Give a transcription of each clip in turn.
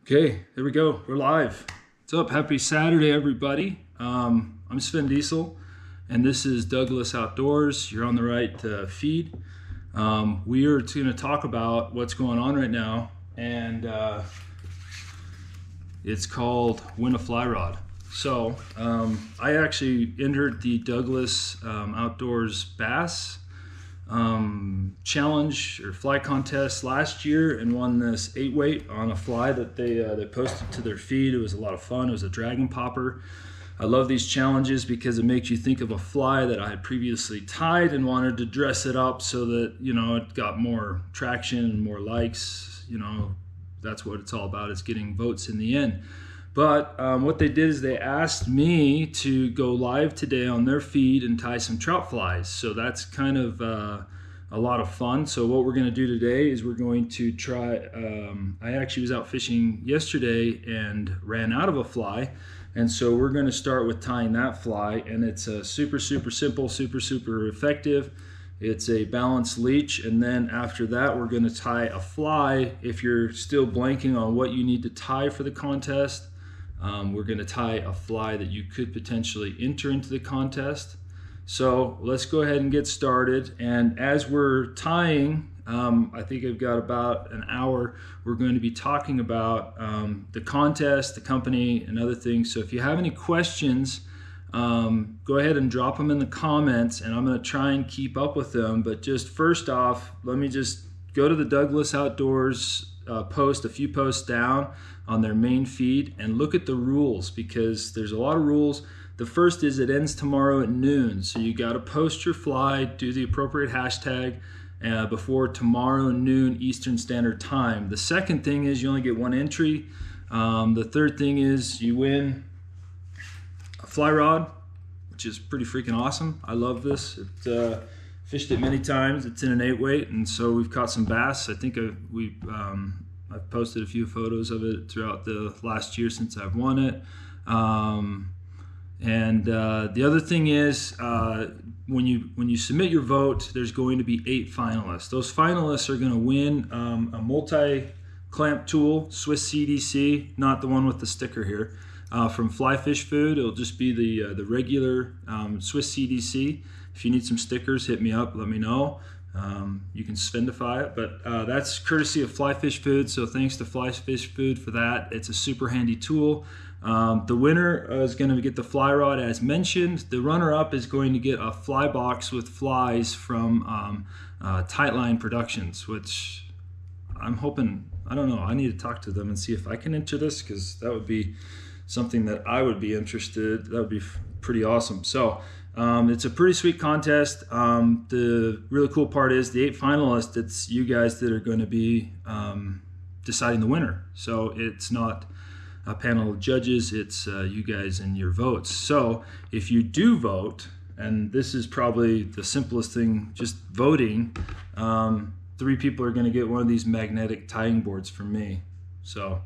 Okay, there we go. We're live. What's up? Happy Saturday, everybody. I'm Sven Diesel, and this is Douglas Outdoors. You're on the right feed. We are going to talk about what's going on right now, and it's called Win a Fly Rod. So I actually entered the Douglas Outdoors Bass challenge or fly contest last year and won this 8-weight on a fly that they posted to their feed. It was a lot of fun. It was a dragon popper. I love these challenges because it makes you think of a fly that I had previously tied and wanted to dress it up so that, you know, it got more traction and more likes. You know, that's what it's all about, is getting votes in the end. But what they did is they asked me to go live today on their feed and tie some trout flies. So that's kind of a lot of fun. So what we're going to do today is we're going to try, I actually was out fishing yesterday and ran out of a fly. And so we're going to start with tying that fly, and it's a super simple, super effective. It's a balanced leech, and then after that we're going to tie a fly. If you're still blanking on what you need to tie for the contest, we're going to tie a fly that you could potentially enter into the contest. So let's go ahead and get started. And as we're tying, I think I've got about an hour, we're going to be talking about the contest, the company, and other things. So if you have any questions, go ahead and drop them in the comments, and I'm going to try and keep up with them. But just first off, let me just go to the Douglas Outdoors post, a few posts down on their main feed, and look at the rules, because there's a lot of rules. The first is it ends tomorrow at noon, so you got to post your fly, do the appropriate hashtag before tomorrow noon Eastern Standard Time. The second thing is you only get one entry. The third thing is you win a fly rod, which is pretty freaking awesome. I love this. Fished it many times. It's in an 8-weight, and so we've caught some bass. I think I've posted a few photos of it throughout the last year since I've won it. The other thing is when you submit your vote, there's going to be 8 finalists. Those finalists are going to win a multi-clamp tool, Swiss CDC, not the one with the sticker here, from Fly Fish Food. It'll just be the regular Swiss CDC. If you need some stickers, hit me up, let me know. You can Svendify it, but that's courtesy of Fly Fish Food, so thanks to Fly Fish Food for that. It's a super handy tool. The winner is going to get the fly rod as mentioned. The runner-up is going to get a fly box with flies from Tightline Productions, which I'm hoping, I don't know, I need to talk to them and see if I can enter this, because that would be something that I would be interested. That would be pretty awesome. So it's a pretty sweet contest. The really cool part is the 8 finalists, it's you guys that are going to be deciding the winner. So it's not a panel of judges, it's you guys and your votes. So if you do vote, and this is probably the simplest thing, just voting, 3 people are going to get one of these magnetic tying boards from me. So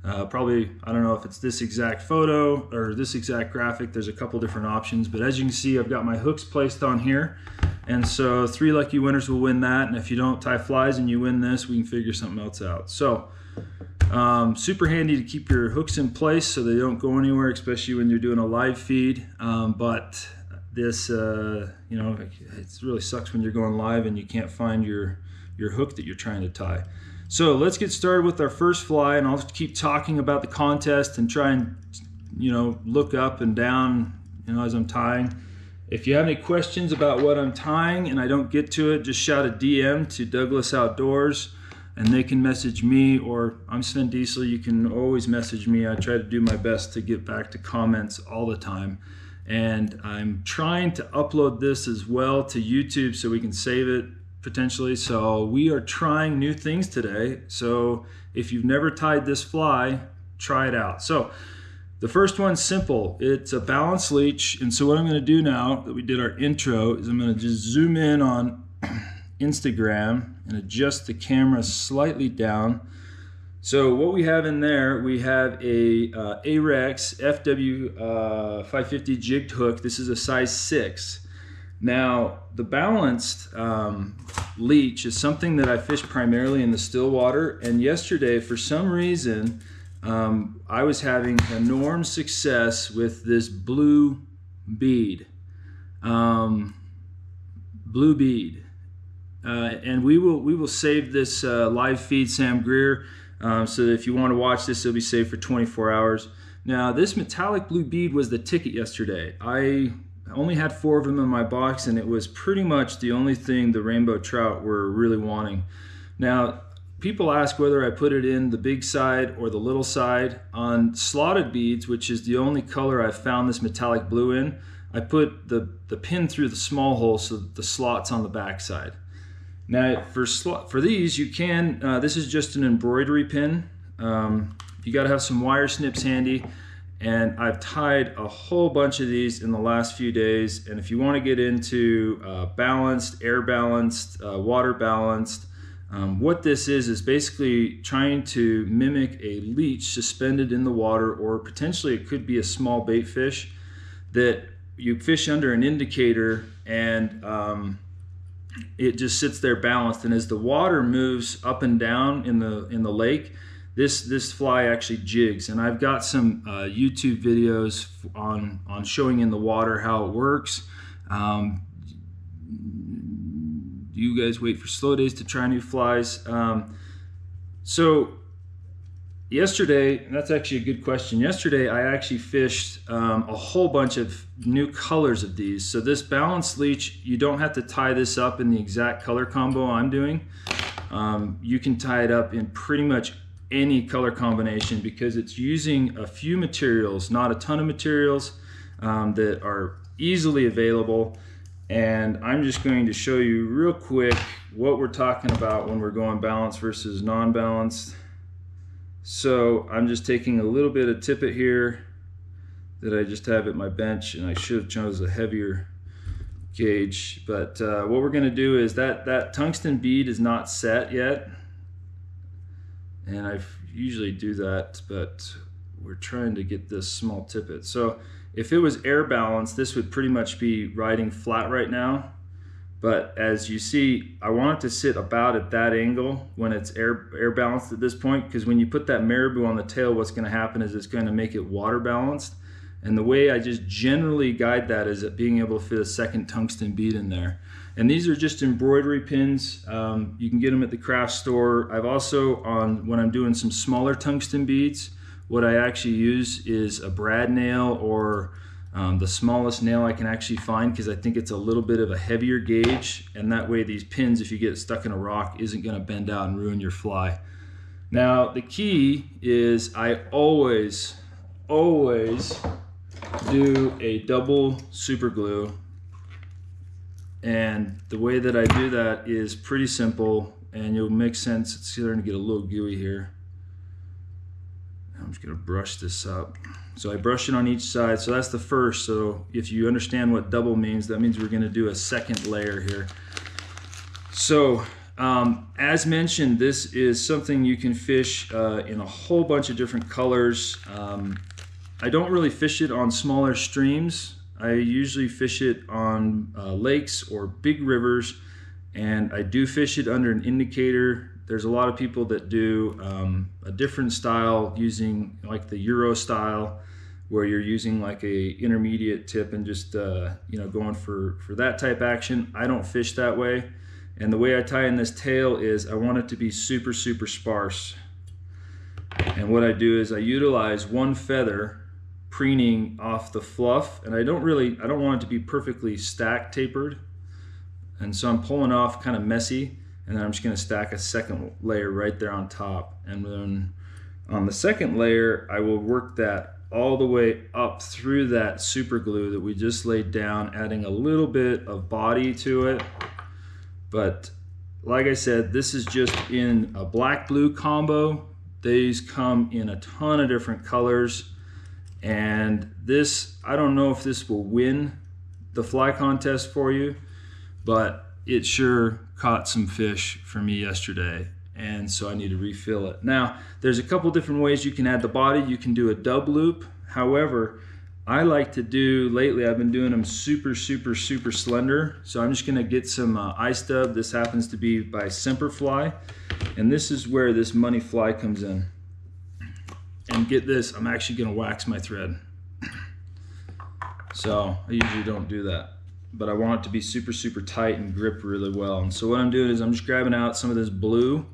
probably, I don't know if it's this exact photo or this exact graphic. There's a couple different options, but as you can see, I've got my hooks placed on here, and so 3 lucky winners will win that. And if you don't tie flies and you win this, we can figure something else out. So super handy to keep your hooks in place so they don't go anywhere, especially when you're doing a live feed. But this, you know, it really sucks when you're going live and you can't find your hook that you're trying to tie. So let's get started with our first fly, and I'll keep talking about the contest and try and, you know, look up and down, you know, as I'm tying. If you have any questions about what I'm tying and I don't get to it, just shout a DM to Douglas Outdoors, and they can message me, or I'm Sven Diesel. You can always message me. I try to do my best to get back to comments all the time. And I'm trying to upload this as well to YouTube so we can save it potentially. So we are trying new things today. So if you've never tied this fly, try it out. So the first one's simple. It's a balanced leech. And so what I'm going to do now that we did our intro is I'm going to just zoom in on Instagram and adjust the camera slightly down. So what we have in there, we have a Arex FW 550 jigged hook. This is a size 6. Now the balanced leech is something that I fish primarily in the still water, and yesterday for some reason I was having enormous success with this blue bead. Blue bead. And we will save this live feed Sam Greer, so that if you want to watch this, it'll be saved for 24 hours. Now, this metallic blue bead was the ticket yesterday. I only had 4 of them in my box, and it was pretty much the only thing the rainbow trout were really wanting. Now, people ask whether I put it in the big side or the little side. On slotted beads, which is the only color I've found this metallic blue in, I put the pin through the small hole so that the slot's on the back side. Now, for these, you can, this is just an embroidery pin. You got to have some wire snips handy, and I've tied a whole bunch of these in the last few days. And if you want to get into balanced, air balanced, water balanced, what this is basically trying to mimic a leech suspended in the water, or potentially it could be a small bait fish that you fish under an indicator, and it just sits there balanced. And as the water moves up and down in the lake, this fly actually jigs. And I've got some YouTube videos on showing in the water how it works. You guys wait for slow days to try new flies. So yesterday, and that's actually a good question. Yesterday, I actually fished a whole bunch of new colors of these. So this balanced leech, you don't have to tie this up in the exact color combo I'm doing. You can tie it up in pretty much any color combination, because it's using a few materials, not a ton of materials, that are easily available. And I'm just going to show you real quick what we're talking about when we're going balanced versus non-balanced. So I'm just taking a little bit of tippet here that I just have at my bench, and I should have chosen a heavier gauge. But what we're going to do is that tungsten bead is not set yet, and I usually do that, but we're trying to get this small tippet. So if it was air balanced, this would pretty much be riding flat right now. But as you see, I want it to sit about at that angle when it's air balanced at this point, because when you put that marabou on the tail, what's going to happen is it's going to make it water balanced. And the way I just generally guide that is at being able to fit a second tungsten bead in there. And these are just embroidery pins. You can get them at the craft store. I've also, when I'm doing some smaller tungsten beads, what I actually use is a brad nail, or the smallest nail I can actually find, because I think it's a little bit of a heavier gauge, and that way these pins, if you get stuck in a rock, isn't going to bend out and ruin your fly. Now the key is I always do a double super glue, and the way that I do that is pretty simple, and you'll make sense. It's starting to get a little gooey here. I'm just going to brush this up. So I brush it on each side. So that's the first. So if you understand what double means, that means we're going to do a second layer here. So as mentioned, this is something you can fish in a whole bunch of different colors. I don't really fish it on smaller streams. I usually fish it on lakes or big rivers, and I do fish it under an indicator. There's a lot of people that do a different style, using like the Euro style, where you're using like a intermediate tip and just going for that type action. I don't fish that way, and the way I tie in this tail is I want it to be super sparse. And what I do is I utilize one feather, preening off the fluff, and I don't want it to be perfectly stack tapered, and so I'm pulling off kind of messy. And then I'm just going to stack a second layer right there on top. And then on the second layer, I will work that all the way up through that super glue that we just laid down, adding a little bit of body to it. But like I said, this is just in a black-blue combo. These come in a ton of different colors. And this, I don't know if this will win the fly contest for you, but it sure caught some fish for me yesterday, and so I need to refill it. Now, there's a couple different ways you can add the body. You can do a dub loop. However, I like to do, lately I've been doing them super slender. So I'm just gonna get some ice dub. This happens to be by Semperfly, and this is where this money fly comes in. And and get this, I'm actually gonna wax my thread. So I usually don't do that, but I want it to be super, super tight and grip really well. And so what I'm doing is I'm just grabbing out some of this blue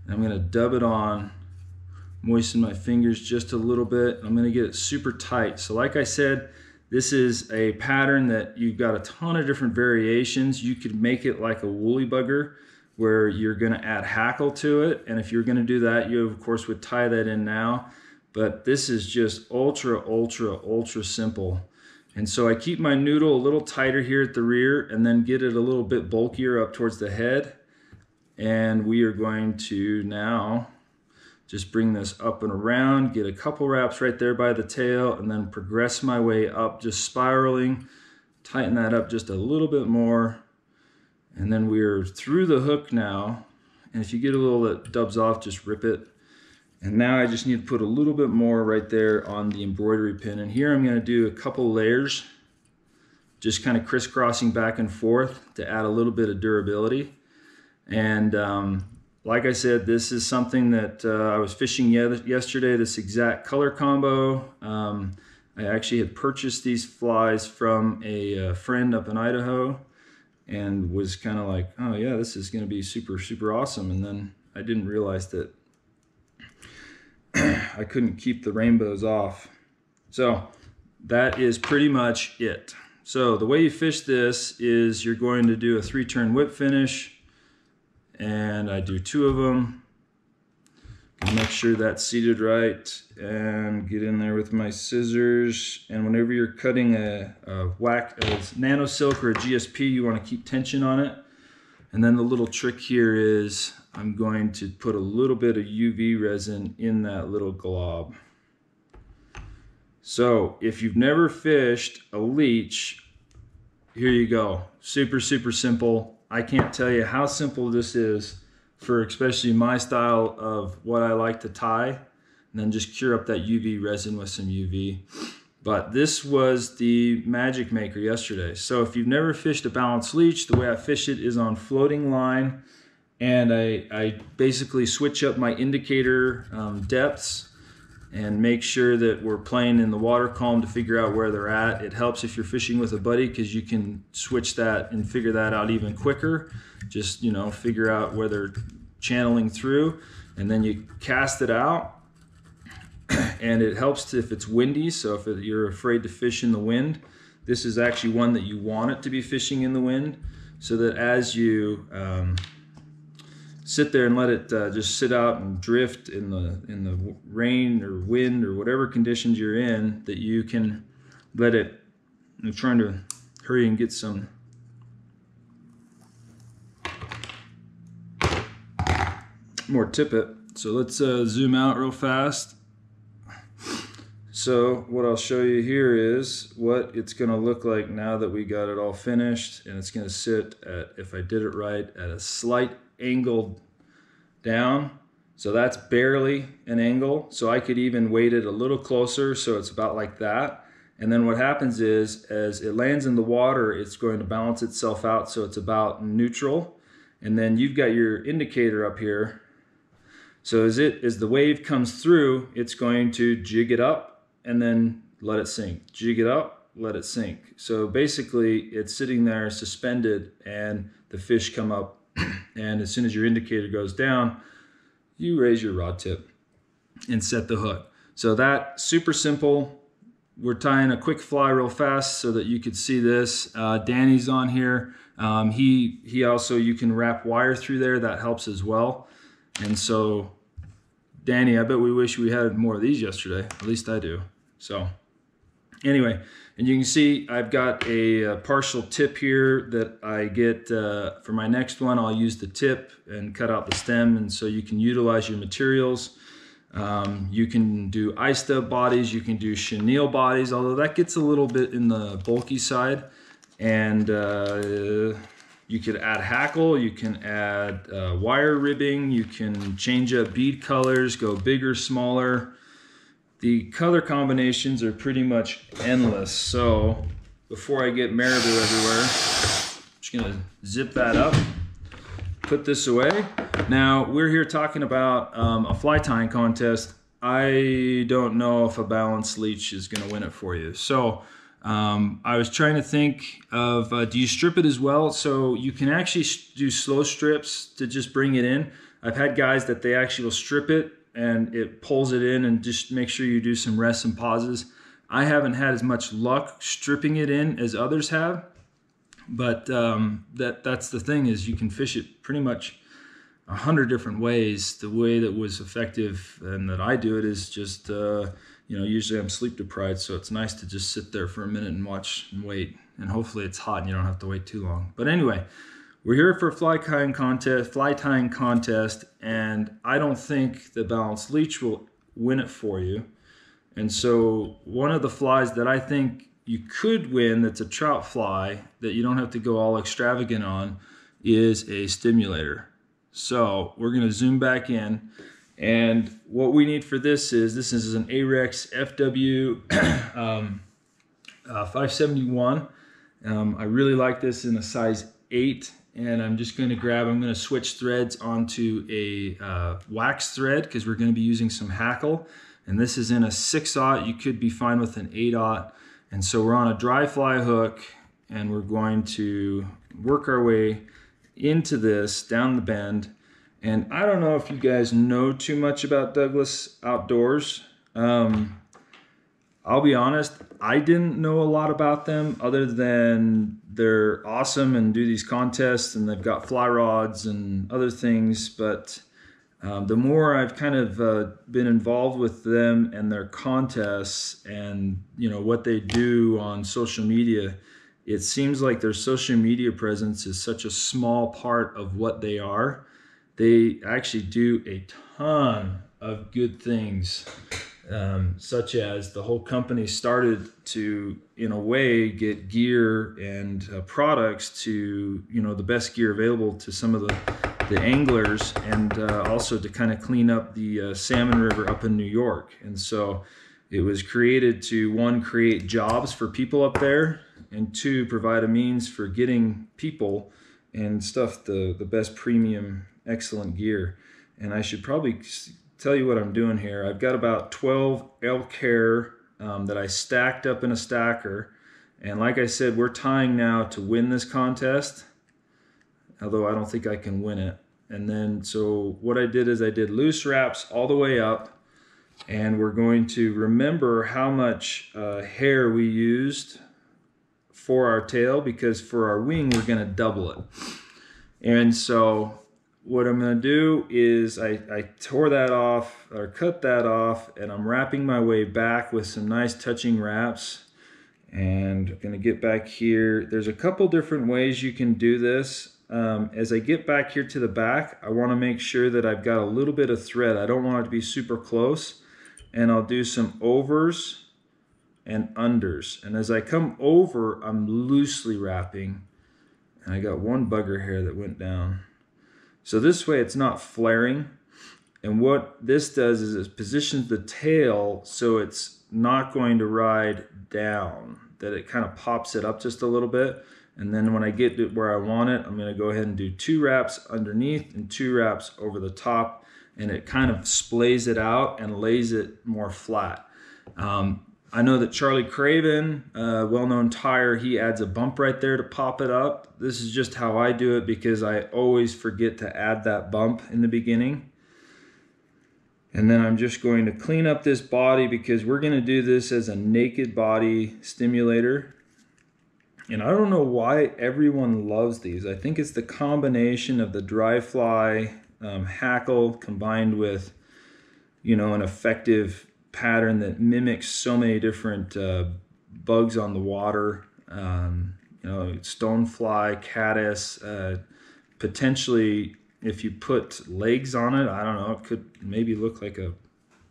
and I'm gonna dub it on, moisten my fingers just a little bit. I'm gonna get it super tight. So like I said, this is a pattern that you've got a ton of different variations. You could make it like a woolly bugger where you're gonna add hackle to it. And if you're gonna do that, you of course would tie that in now. But this is just ultra, ultra, ultra simple. And so I keep my noodle a little tighter here at the rear and then get it a little bit bulkier up towards the head. And we are going to now just bring this up and around, get a couple wraps right there by the tail, and then progress my way up, just spiraling, tighten that up just a little bit more. And then we're through the hook now. And if you get a little that dubs off, just rip it. And now I just need to put a little bit more right there on the embroidery pin. And here I'm gonna do a couple layers, just kind of crisscrossing back and forth to add a little bit of durability. And like I said, this is something that I was fishing yesterday, this exact color combo. I actually had purchased these flies from a friend up in Idaho and was kind of like, oh yeah, this is gonna be super, super awesome. And then I didn't realize that I couldn't keep the rainbows off. So that is pretty much it. So the way you fish this is you're going to do a 3-turn whip finish, and I do 2 of them. Make sure that's seated right and get in there with my scissors. And whenever you're cutting a nano silk or a GSP, you want to keep tension on it. And then the little trick here is I'm going to put a little bit of UV resin in that little glob. So if you've never fished a leech, here you go. Super, super simple. I can't tell you how simple this is for especially my style of what I like to tie, and then just cure up that UV resin with some UV. But this was the magic maker yesterday. So if you've never fished a balanced leech, the way I fish it is on floating line, and I basically switch up my indicator depths and make sure that we're playing in the water column to figure out where they're at. It helps if you're fishing with a buddy because you can switch that and figure that out even quicker. Just, you know, figure out where they're channeling through, and then you cast it out. And it helps if it's windy, so if you're afraid to fish in the wind, this is actually one that you want it to be fishing in the wind, so that as you sit there and let it just sit out and drift in the rain or wind or whatever conditions you're in, that you can let it. I'm trying to hurry and get some more tippet. So let's zoom out real fast. So what I'll show you here is what it's going to look like now that we got it all finished, and it's going to sit at, if I did it right, at a slight angle down. So that's barely an angle. So I could even weight it a little closer, so it's about like that. And then what happens is, as it lands in the water, it's going to balance itself out, so it's about neutral. And then you've got your indicator up here. So as the wave comes through, it's going to jig it up and then let it sink. Jig it up, let it sink. So basically it's sitting there suspended, and the fish come up, and as soon as your indicator goes down, you raise your rod tip and set the hook. So that, super simple. We're tying a quick fly real fast so that you could see this. Danny's on here. He also, you can wrap wire through there, that helps as well. And so Danny, I bet we wish we had more of these yesterday. At least I do. So anyway, and you can see I've got a partial tip here that I get for my next one. I'll use the tip and cut out the stem, and so you can utilize your materials. You can do I-stub bodies, you can do chenille bodies, although that gets a little bit in the bulky side. And you could add hackle, you can add wire ribbing, you can change up bead colors, go bigger, smaller. The color combinations are pretty much endless. So before I get marabou everywhere, I'm just gonna zip that up, put this away. Now we're here talking about a fly tying contest. I don't know if a balanced leech is going to win it for you. So I was trying to think of, do you strip it as well? So you can actually do slow strips to just bring it in. I've had guys that they actually will strip it and it pulls it in, and just make sure you do some rests and pauses. I haven't had as much luck stripping it in as others have, but that's the thing, is you can fish it pretty much 100 different ways. The way that was effective and that I do it is just, usually I'm sleep deprived, so it's nice to just sit there for a minute and watch and wait, and hopefully it's hot and you don't have to wait too long. But anyway, we're here for a fly tying contest, and I don't think the balanced leech will win it for you. And so one of the flies that I think you could win, that's a trout fly that you don't have to go all extravagant on, is a stimulator. So we're going to zoom back in, and what we need for this is an Ahrex FW 571. I really like this in a size 8, and I'm going to switch threads onto a wax thread, because we're going to be using some hackle, and this is in a 6/0. You could be fine with an 8/0. And so we're on a dry fly hook, and we're going to work our way into this down the bend. And I don't know if you guys know too much about Douglas Outdoors. I'll be honest, I didn't know a lot about them other than they're awesome and do these contests, and they've got fly rods and other things. But the more I've kind of been involved with them and their contests, and what they do on social media, it seems like their social media presence is such a small part of what they are. They actually do a ton of good things, such as the whole company started to, in a way, get gear and products to, the best gear available to some of the anglers, and also to kind of clean up the salmon river up in New York. And so it was created to, one, create jobs for people up there, and two, provide a means for getting people and stuff the best premium excellent gear. And I should probably tell you what I'm doing here. I've got about 12 elk hair that I stacked up in a stacker, and like I said, we're tying now to win this contest, although I don't think I can win it. And then so what I did is I did loose wraps all the way up, and we're going to remember how much hair we used for our tail, because for our wing we're going to double it. And so what I'm going to do is I tore that off, or cut that off, and I'm wrapping my way back with some nice touching wraps. And I'm going to get back here. There's a couple different ways you can do this. As I get back here to the back, I want to make sure that I've got a little bit of thread. I don't want it to be super close. And I'll do some overs and unders. And as I come over, I'm loosely wrapping. And I got one bugger hair that went down. So this way it's not flaring. And what this does is it positions the tail so it's not going to ride down, that it kind of pops it up just a little bit. And then when I get to where I want it, I'm going to go ahead and do 2 wraps underneath and 2 wraps over the top, and it kind of splays it out and lays it more flat. I know that Charlie Craven, well-known tyer, he adds a bump right there to pop it up. This is just how I do it, because I always forget to add that bump in the beginning. And then I'm just going to clean up this body, because we're going to do this as a naked body stimulator. And I don't know why everyone loves these. I think it's the combination of the dry fly hackle combined with, an effective pattern that mimics so many different bugs on the water. Stonefly, caddis, potentially if you put legs on it, I don't know, it could maybe look like a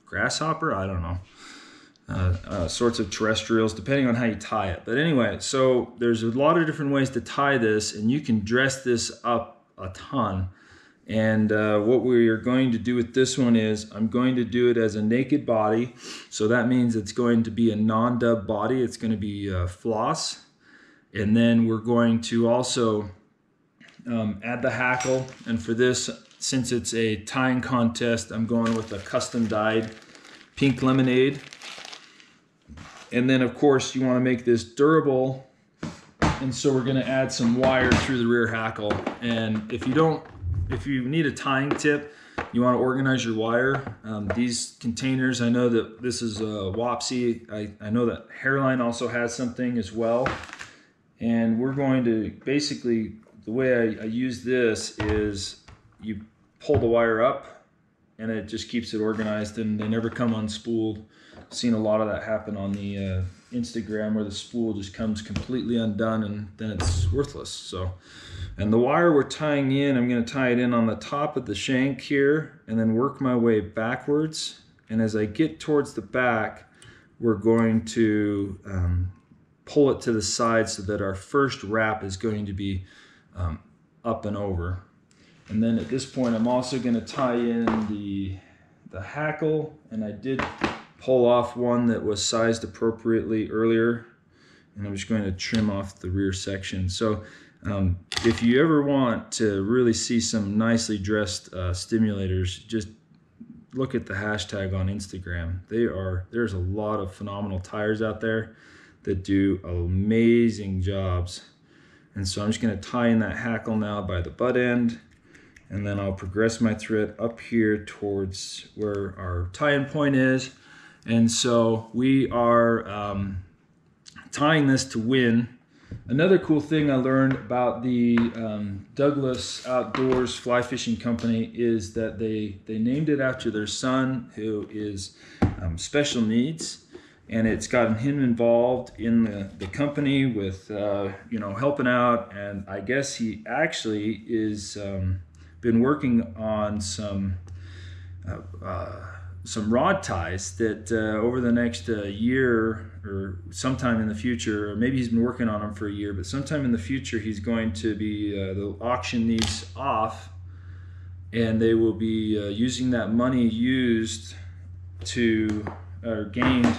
grasshopper, I don't know. Sorts of terrestrials, depending on how you tie it. But anyway, so there's a lot of different ways to tie this, and you can dress this up a ton. And what we are going to do with this one is I'm going to do it as a naked body. So that means it's going to be a non-dub body. It's going to be floss. And then we're going to also add the hackle. And for this, since it's a tying contest, I'm going with a custom dyed pink lemonade. And then of course you want to make this durable, and so we're going to add some wire through the rear hackle. And if you need a tying tip, you want to organize your wire. These containers, I know that this is Wapsi. I know that Hairline also has something as well. And we're going to basically, the way I use this is you pull the wire up and it just keeps it organized, and they never come unspooled. I've seen a lot of that happen on the Instagram, where the spool just comes completely undone and then it's worthless. So, and the wire we're tying in, I'm going to tie it in on the top of the shank here and then work my way backwards. And as I get towards the back, we're going to pull it to the side so that our first wrap is going to be up and over. And then at this point, I'm also going to tie in the hackle, and I did pull off one that was sized appropriately earlier, and I'm just going to trim off the rear section. So if you ever want to really see some nicely dressed stimulators, just look at the hashtag on Instagram. There's a lot of phenomenal tires out there that do amazing jobs. And so I'm just going to tie in that hackle now by the butt end, and then I'll progress my thread up here towards where our tie-in point is. And so we are tying this to win. Another cool thing I learned about the Douglas Outdoors Fly Fishing Company is that they named it after their son, who is special needs, and it's gotten him involved in the company with helping out. And I guess he actually is been working on some rod ties that over the next year or sometime in the future, or maybe he's been working on them for a year, but sometime in the future he's going to be, they'll auction these off, and they will be using that money used to, or gained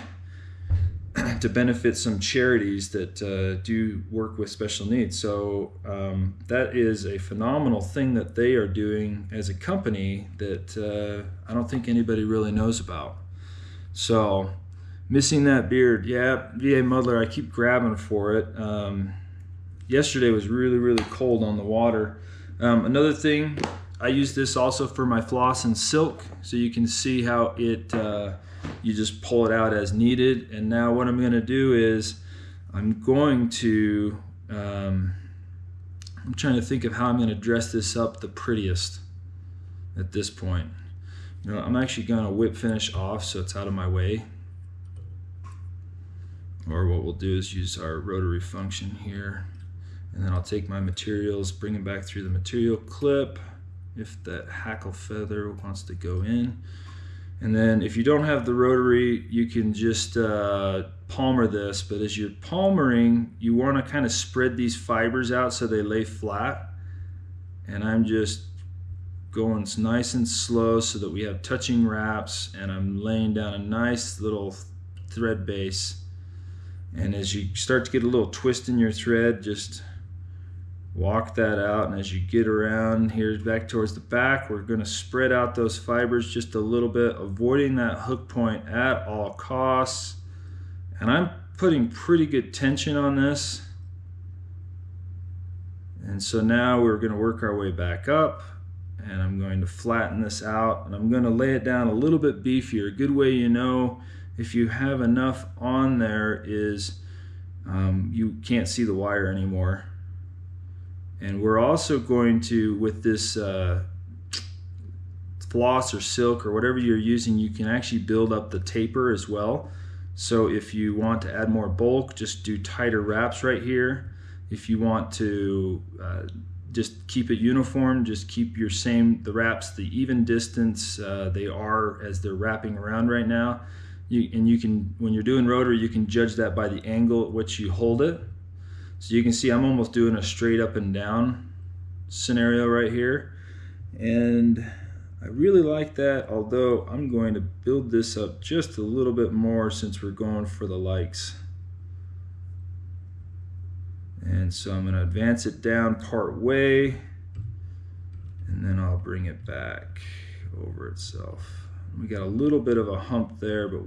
to benefit some charities that do work with special needs. So that is a phenomenal thing that they are doing as a company that I don't think anybody really knows about. So missing that beard, yeah, VA muddler, I keep grabbing for it. Yesterday was really, really cold on the water. Another thing, I use this also for my floss and silk, so you can see how it you just pull it out as needed. And now what I'm going to do is I'm going to I'm trying to think of how I'm going to dress this up the prettiest at this point. I'm actually going to whip finish off so it's out of my way, or what we'll do is use our rotary function here, and then I'll take my materials, bring them back through the material clip if that hackle feather wants to go in. And then if you don't have the rotary, you can just palmer this, but as you're palmering, you want to kind of spread these fibers out so they lay flat. And I'm just going nice and slow so that we have touching wraps, and I'm laying down a nice little thread base. And as you start to get a little twist in your thread, just walk that out. And as you get around here back towards the back, we're going to spread out those fibers just a little bit, avoiding that hook point at all costs. And I'm putting pretty good tension on this. And so now we're going to work our way back up, and I'm going to flatten this out, and I'm going to lay it down a little bit beefier. A good way you know if you have enough on there is you can't see the wire anymore. And we're also going to, with this floss or silk or whatever you're using, you can actually build up the taper as well. So if you want to add more bulk, just do tighter wraps right here. If you want to just keep it uniform, just keep the wraps the even distance they are as they're wrapping around right now. You can, when you're doing rotary, you can judge that by the angle at which you hold it. So you can see I'm almost doing a straight up and down scenario right here. And I really like that, although I'm going to build this up just a little bit more since we're going for the likes. And so I'm going to advance it down part way, and then I'll bring it back over itself. We got a little bit of a hump there, but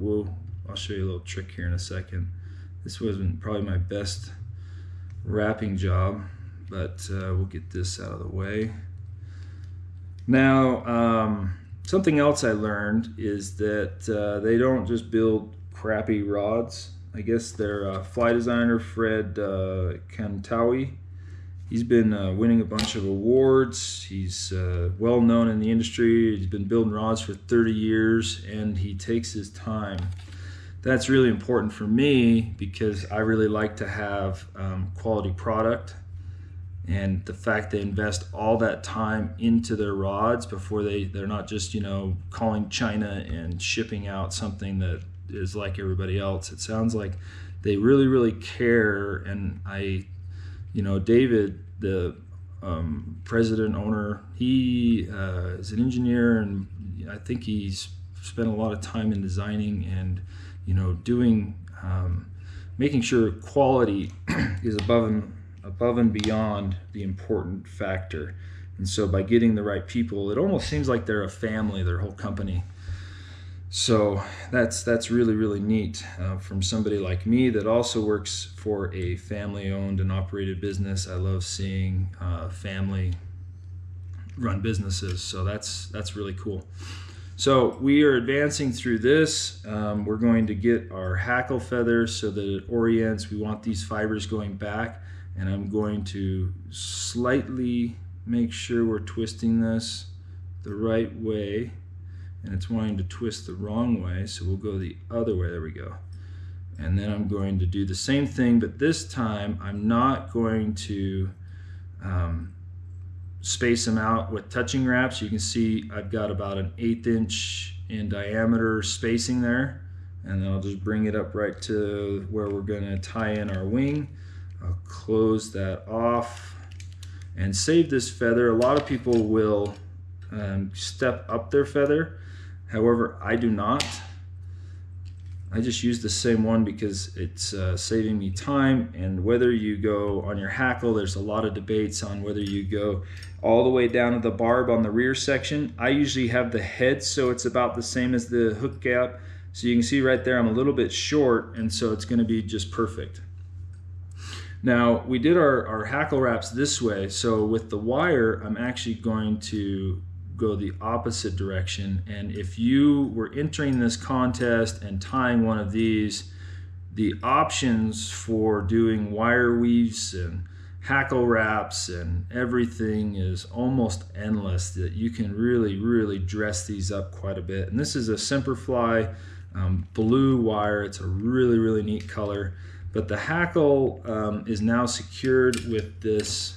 I'll show you a little trick here in a second. This wasn't probably my best wrapping job, but we'll get this out of the way. Now, something else I learned is that they don't just build crappy rods. I guess their fly designer, Fred Kantawi, he's been winning a bunch of awards. He's well known in the industry. He's been building rods for 30 years, and he takes his time. That's really important for me because I really like to have quality product. And the fact they invest all that time into their rods before they're not just, you know, calling China and shipping out something that is like everybody else. It sounds like they really, really care. And you know, David, the president owner, he is an engineer, and I think he's spent a lot of time in designing and, you know, doing, making sure quality is above and beyond the important factor. And so by getting the right people, it almost seems like they're a family, their whole company. So that's really, really neat from somebody like me that also works for a family-owned and operated business. I love seeing family-run businesses, so that's really cool. So we are advancing through this. We're going to get our hackle feathers so that it orients. We want these fibers going back, and I'm going to slightly make sure we're twisting this the right way, and it's wanting to twist the wrong way, so we'll go the other way. There we go. And then I'm going to do the same thing, but this time I'm not going to space them out with touching wraps. You can see I've got about an 1/8 inch in diameter spacing there, and then I'll just bring it up right to where we're going to tie in our wing. I'll close that off and save this feather. A lot of people will step up their feather. However, I do not. I just use the same one because it's saving me time. And whether you go on your hackle, there's a lot of debates on whether you go all the way down to the barb on the rear section. I usually have the head so it's about the same as the hook gap. So you can see right there I'm a little bit short, and so it's going to be just perfect. Now, we did our hackle wraps this way, so with the wire I'm actually going to go the opposite direction. And if you were entering this contest and tying one of these, the options for doing wire weaves and hackle wraps and everything is almost endless. That you can really dress these up quite a bit. And this is a Semperfli blue wire. It's a really neat color, but the hackle is now secured with this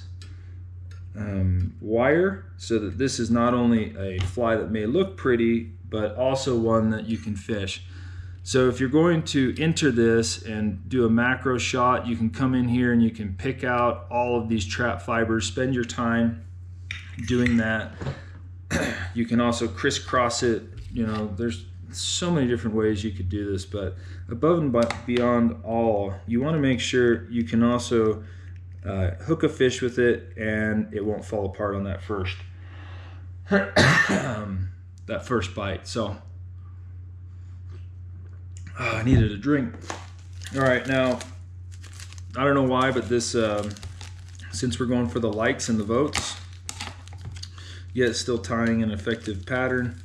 wire, so that this is not only a fly that may look pretty, but also one that you can fish. So if you're going to enter this and do a macro shot, you can come in here and you can pick out all of these trap fibers, spend your time doing that. You can also crisscross it. You know, there's so many different ways you could do this, but above and beyond all, you want to make sure you can also hook a fish with it and it won't fall apart on that first bite. So I needed a drink. All right, now I don't know why, but this since we're going for the likes and the votes, yet still tying an effective pattern,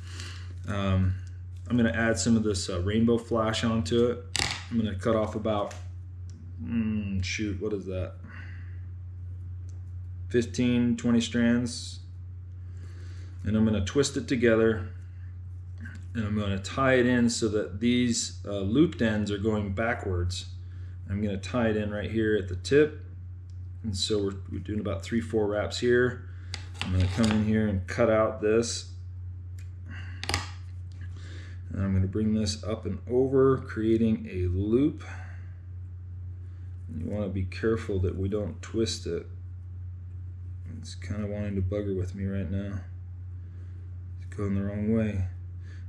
I'm going to add some of this rainbow flash onto it. I'm going to cut off about shoot, what is that, 15-20 strands, and I'm going to twist it together, and I'm going to tie it in so that these looped ends are going backwards. I'm going to tie it in right here at the tip, and so we're doing about 3-4 wraps here. I'm going to come in here and cut out this, and I'm going to bring this up and over, creating a loop. And you want to be careful that we don't twist it. It's kind of wanting to bugger with me right now. It's going the wrong way.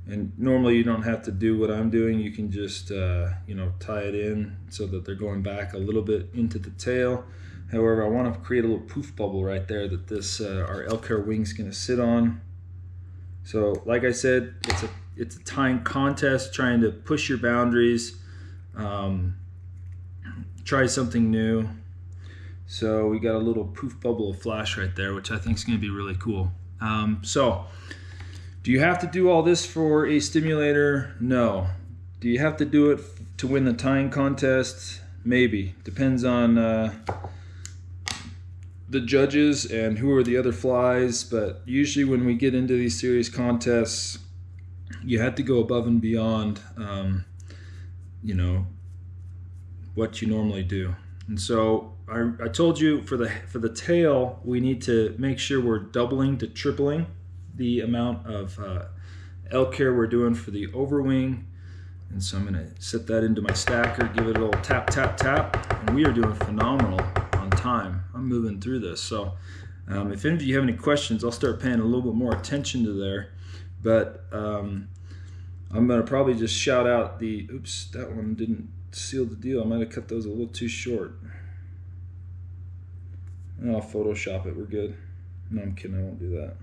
And normally you don't have to do what I'm doing. You can just you know, tie it in so that they're going back a little bit into the tail. However, I want to create a little poof bubble right there that this our elk hair wing's going to sit on. So like I said, it's a it's a tying contest, trying to push your boundaries, try something new. So we got a little poof bubble of flash right there, which I think is going to be really cool. So do you have to do all this for a stimulator? No. Do you have to do it to win the tying contest? Maybe. Depends on the judges and who are the other flies, but usually when we get into these serious contests, you have to go above and beyond you know, what you normally do. And so I told you for the tail, we need to make sure we're doubling to tripling the amount of elk hair we're doing for the overwing. And so I'm going to set that into my stacker, give it a little tap, tap, tap, and we are doing phenomenal on time. I'm moving through this. So if any of you have any questions, I'll start paying a little bit more attention to there. But I'm going to probably just shout out the, oops, that one didn't seal the deal. I might have cut those a little too short. And I'll Photoshop it, we're good. No, I'm kidding, I won't do that.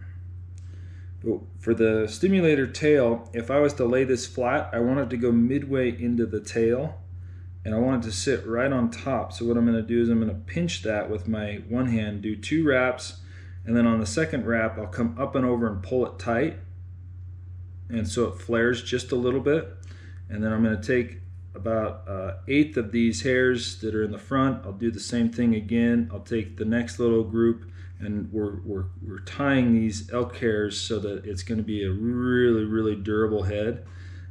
But for the stimulator tail, if I was to lay this flat, I want it to go midway into the tail, and I want it to sit right on top. So what I'm going to do is I'm going to pinch that with my one hand, do 2 wraps, and then on the second wrap, I'll come up and over and pull it tight, and so it flares just a little bit. And then I'm going to take about 1/8 of these hairs that are in the front. I'll do the same thing again. I'll take the next little group, and we're tying these elk hairs so that it's going to be a really, really durable head,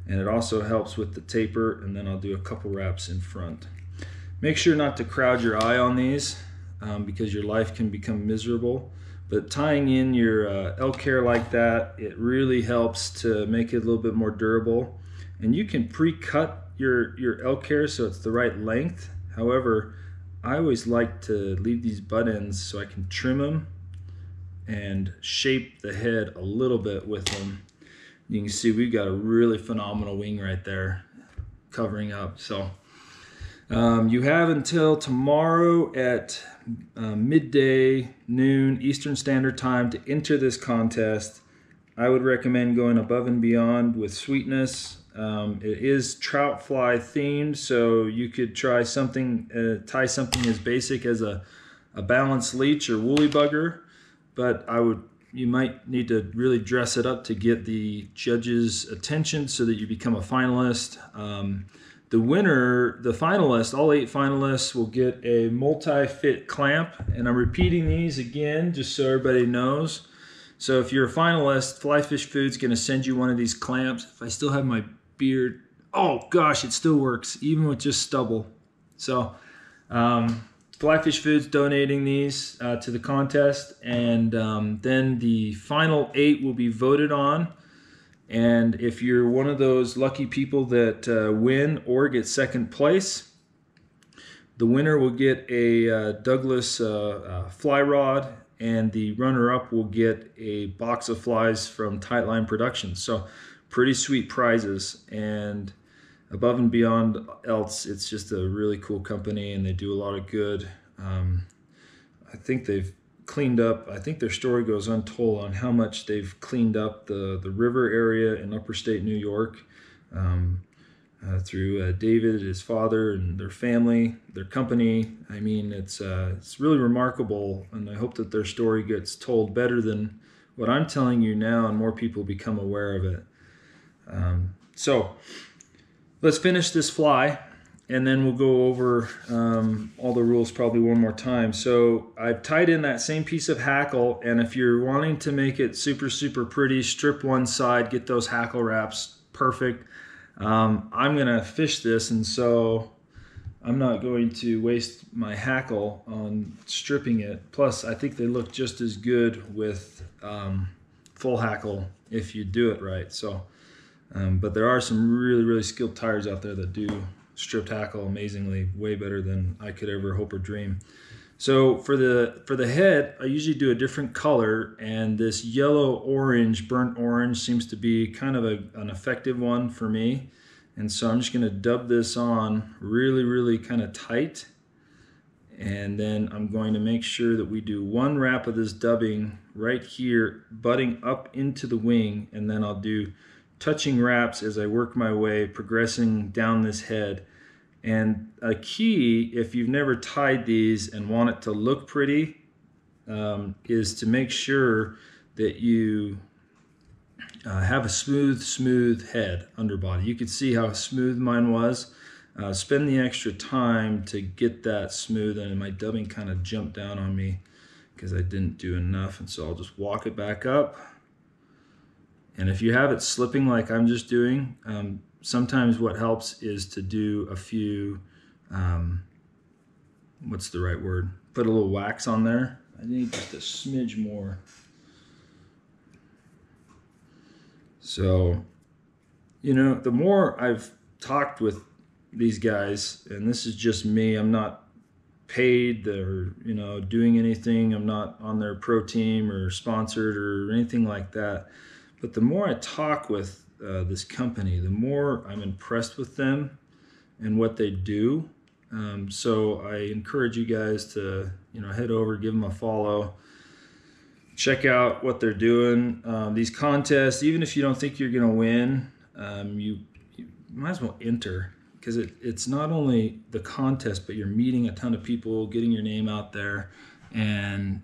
and it also helps with the taper. And then I'll do a couple wraps in front. Make sure not to crowd your eye on these because your life can become miserable. But tying in your elk hair like that, it really helps to make it a little bit more durable. And you can pre-cut your elk hair so it's the right length. However, I always like to leave these butt ends so I can trim them and shape the head a little bit with them. You can see we've got a really phenomenal wing right there covering up. So you have until tomorrow at midday, noon Eastern Standard Time to enter this contest. I would recommend going above and beyond with sweetness. It is trout fly themed, so you could try something, tie something as basic as a balanced leech or woolly bugger, but you might need to really dress it up to get the judges' attention so that you become a finalist. The winner, the finalists, all 8 finalists will get a multi-fit clamp, and I'm repeating these again just so everybody knows. So if you're a finalist, Fly Fish Food's going to send you one of these clamps. If I still have my beard, oh gosh, it still works even with just stubble. So Fly Fish Food's donating these to the contest, and then the final 8 will be voted on. And if you're one of those lucky people that win or get second place, the winner will get a Douglas fly rod, and the runner-up will get a box of flies from Tightline Productions. So pretty sweet prizes, and above and beyond else, it's just a really cool company, and they do a lot of good. I think they've cleaned up, I think their story goes untold on how much they've cleaned up the river area in upper state New York through David, his father, and their family, their company. I mean, it's really remarkable, and I hope that their story gets told better than what I'm telling you now, and more people become aware of it. So let's finish this fly, and then we'll go over all the rules probably one more time. So I've tied in that same piece of hackle, and if you're wanting to make it super, super pretty, strip one side, get those hackle wraps perfect. I'm gonna fish this, and so I'm not going to waste my hackle on stripping it. Plus, I think they look just as good with full hackle if you do it right. So, but there are some really, really skilled tiers out there that do stripped hackle amazingly, way better than I could ever hope or dream. So for the head, I usually do a different color, and this yellow-orange, burnt orange, seems to be kind of an effective one for me. And so I'm just going to dub this on really, really kind of tight. And then I'm going to make sure that we do 1 wrap of this dubbing right here, butting up into the wing, and then I'll do touching wraps as I work my way, progressing down this head. And a key, if you've never tied these and want it to look pretty, is to make sure that you have a smooth head underbody. You can see how smooth mine was. Spend the extra time to get that smooth, and my dubbing kind of jumped down on me because I didn't do enough, and so I'll just walk it back up. And if you have it slipping like I'm just doing, sometimes what helps is to do a few, what's the right word? Put a little wax on there. I need just a smidge more. So, you know, the more I've talked with these guys, and this is just me, I'm not paid or, you know, doing anything. I'm not on their pro team or sponsored or anything like that. But the more I talk with this company, the more I'm impressed with them and what they do. So I encourage you guys to, you know, head over, give them a follow, check out what they're doing. These contests, even if you don't think you're going to win, you might as well enter, because it's not only the contest, but you're meeting a ton of people, getting your name out there, and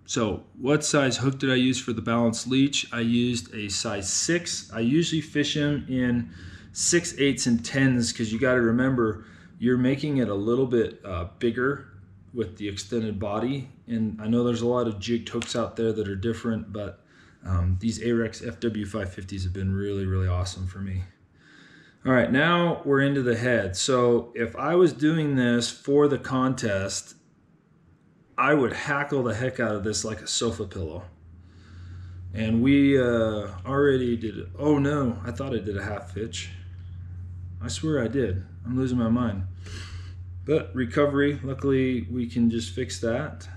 so what size hook did I use for the balanced leech? I used a size 6. I usually fish them in 6, 8s, and 10s, because you got to remember you're making it a little bit bigger with the extended body. And I know there's a lot of jigged hooks out there that are different, but these Ahrex FW550s have been really, really awesome for me. All right, now we're into the head. So if I was doing this for the contest, I would hackle the heck out of this like a sofa pillow. And we already did it. Oh no, I thought I did a half hitch. I swear I did. I'm losing my mind. But recovery, luckily we can just fix that.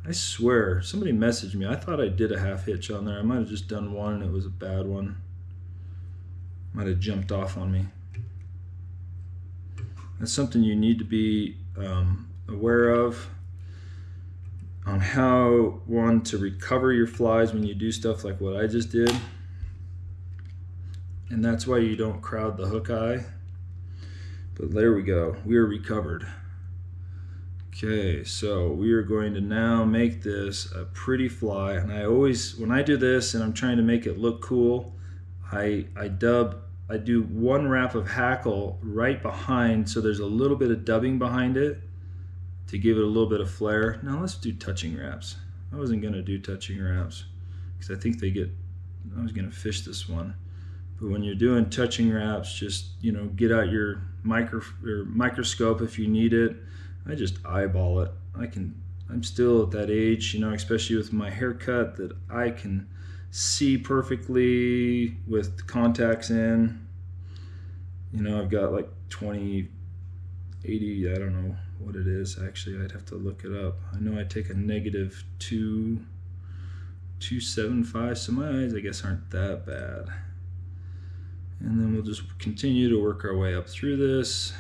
I swear, somebody messaged me. I thought I did a half hitch on there. I might have just done one and it was a bad one. Might have jumped off on me. That's something you need to be aware of, on how, one, to recover your flies when you do stuff like what I just did. And that's why you don't crowd the hook eye. But there we go, we are recovered. Okay, so we are going to now make this a pretty fly. And I always, when I do this and I'm trying to make it look cool, I do one wrap of hackle right behind, so there's a little bit of dubbing behind it to give it a little bit of flair. Now let's do touching wraps. I wasn't gonna do touching wraps because I think they get, I was gonna fish this one. But when you're doing touching wraps, just, you know, get out your microscope if you need it. I just eyeball it. I'm still at that age, you know, especially with my haircut, that I can see perfectly with contacts in. You know, I've got like 20, 80, I don't know what it is actually. I'd have to look it up. I know I take a negative 2.75, so my eyes I guess aren't that bad. And then we'll just continue to work our way up through this,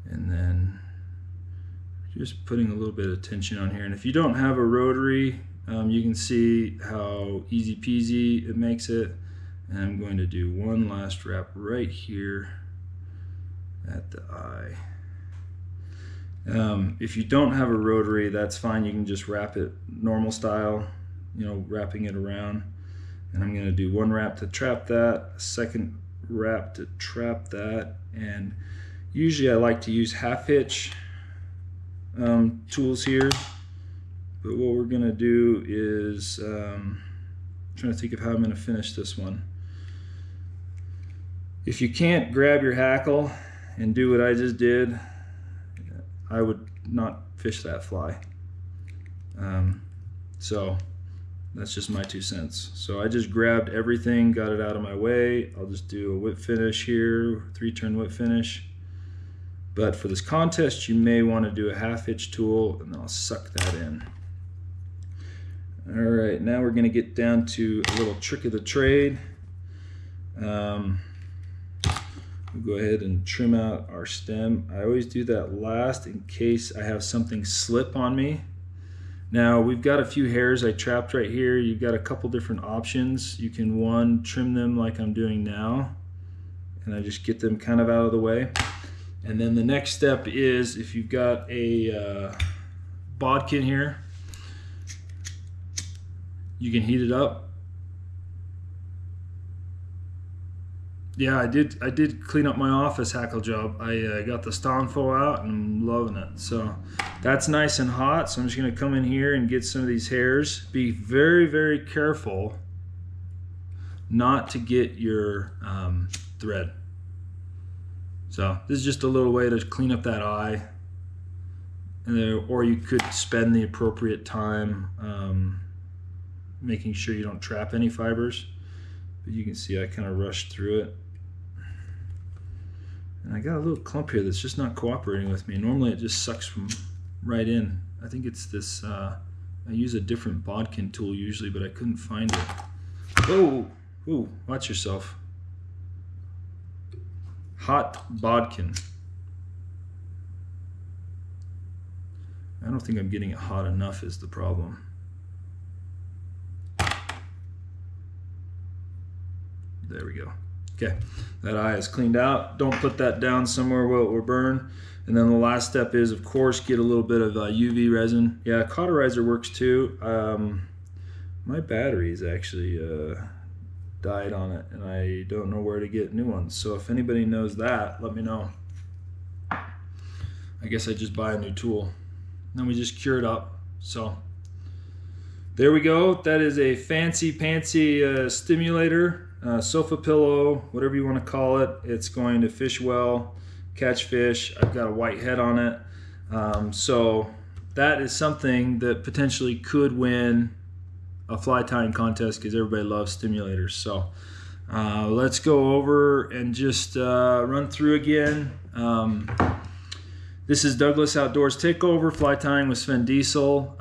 and then just putting a little bit of tension on here. And if you don't have a rotary, you can see how easy peasy it makes it. And I'm going to do one last wrap right here at the eye. If you don't have a rotary, that's fine. You can just wrap it normal style, you know, wrapping it around. And I'm going to do one wrap to trap that, a second wrap to trap that, and usually I like to use half hitch tools here. But what we're going to do is, I'm trying to think of how I'm going to finish this one. If you can't grab your hackle and do what I just did, I would not fish that fly. So that's just my 2 cents. So I just grabbed everything, got it out of my way. I'll just do a whip finish here, 3-turn whip finish. But for this contest, you may want to do a half hitch tool, and then I'll suck that in. All right, now we're going to get down to a little trick of the trade. We'll go ahead and trim out our stem. I always do that last in case I have something slip on me. Now we've got a few hairs I trapped right here. You've got a couple different options. You can, one, trim them like I'm doing now, and I just get them kind of out of the way. And then the next step is, if you've got a bodkin here, you can heat it up. Yeah, I did clean up my office hackle job. I got the Stonfo out and I'm loving it. So that's nice and hot. So I'm just gonna come in here and get some of these hairs. Be very, very careful not to get your thread. So this is just a little way to clean up that eye. Or you could spend the appropriate time making sure you don't trap any fibers. But you can see I kind of rushed through it. And I got a little clump here that's just not cooperating with me. Normally it just sucks from right in. I think it's this, I use a different bodkin tool usually, but I couldn't find it. Oh, ooh, watch yourself. Hot bodkin. I don't think I'm getting it hot enough is the problem. There we go. Okay, that eye is cleaned out. Don't put that down somewhere where it will burn. And then the last step is, of course, get a little bit of UV resin. Yeah, cauterizer works too. My batteries actually died on it, and I don't know where to get new ones. So if anybody knows that, let me know. I guess I just buy a new tool. Then we just cure it up. So there we go. That is a fancy pantsy stimulator. Sofa pillow, whatever you want to call it. It's going to fish well, catch fish. I've got a white head on it. So that is something that potentially could win a fly tying contest because everybody loves stimulators. So let's go over and just run through again. This is Douglas Outdoors Takeover, fly tying with Sven Diesel.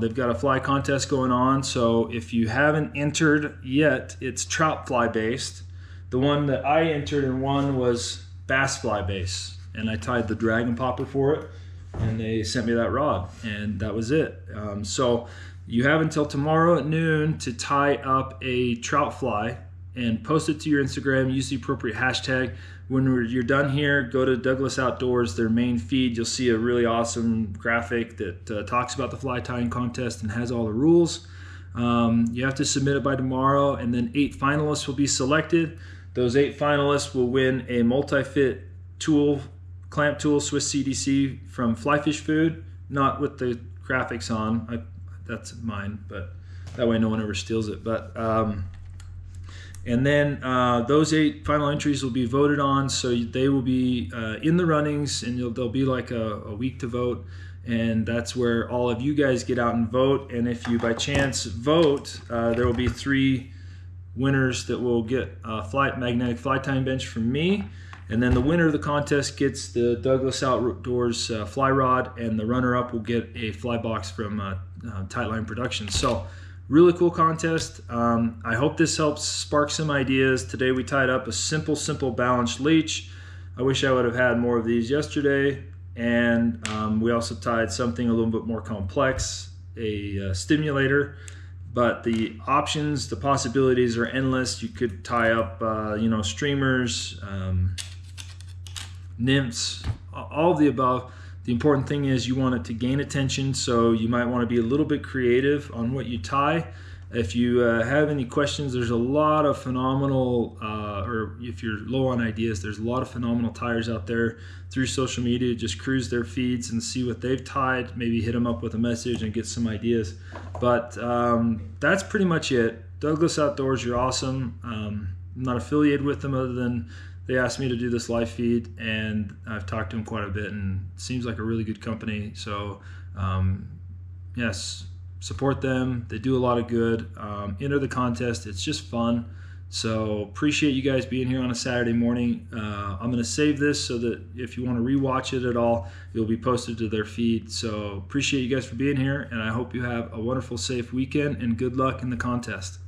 They've got a fly contest going on, so if you haven't entered yet, it's trout fly based. The one that I entered and won was bass fly based, and I tied the dragon popper for it, and they sent me that rod, and that was it. So you have until tomorrow at noon to tie up a trout fly and post it to your Instagram. Use the appropriate hashtag. When you're done here, go to Douglas Outdoors, their main feed. You'll see a really awesome graphic that talks about the fly tying contest and has all the rules. You have to submit it by tomorrow, and then 8 finalists will be selected. Those 8 finalists will win a multi-fit tool, clamp tool, Swiss CDC from Fly Fish Food, not with the graphics on. That's mine, but that way no one ever steals it. But and then those 8 final entries will be voted on, so they will be in the runnings, and there'll be like a week to vote, and that's where all of you guys get out and vote. And if you by chance vote, there will be 3 winners that will get a magnetic fly tying bench from me, and then the winner of the contest gets the Douglas Outdoors fly rod, and the runner-up will get a fly box from Tightline Productions. So really cool contest. I hope this helps spark some ideas. Today we tied up a simple balanced leech. I wish I would have had more of these yesterday. And we also tied something a little bit more complex, a stimulator. But the options, the possibilities are endless. You could tie up, you know, streamers, nymphs, all of the above. The important thing is you want it to gain attention, so you might want to be a little bit creative on what you tie. If you have any questions, there's a lot of phenomenal, or if you're low on ideas, there's a lot of phenomenal tiers out there through social media. Just cruise their feeds and see what they've tied, maybe hit them up with a message and get some ideas. But that's pretty much it. Douglas Outdoors, you're awesome. I'm not affiliated with them other than they asked me to do this live feed, and I've talked to them quite a bit, and it seems like a really good company. So yes, support them. They do a lot of good. Enter the contest. It's just fun. So appreciate you guys being here on a Saturday morning. I'm going to save this so that if you want to rewatch it at all, it'll be posted to their feed. So appreciate you guys for being here, and I hope you have a wonderful, safe weekend, and good luck in the contest.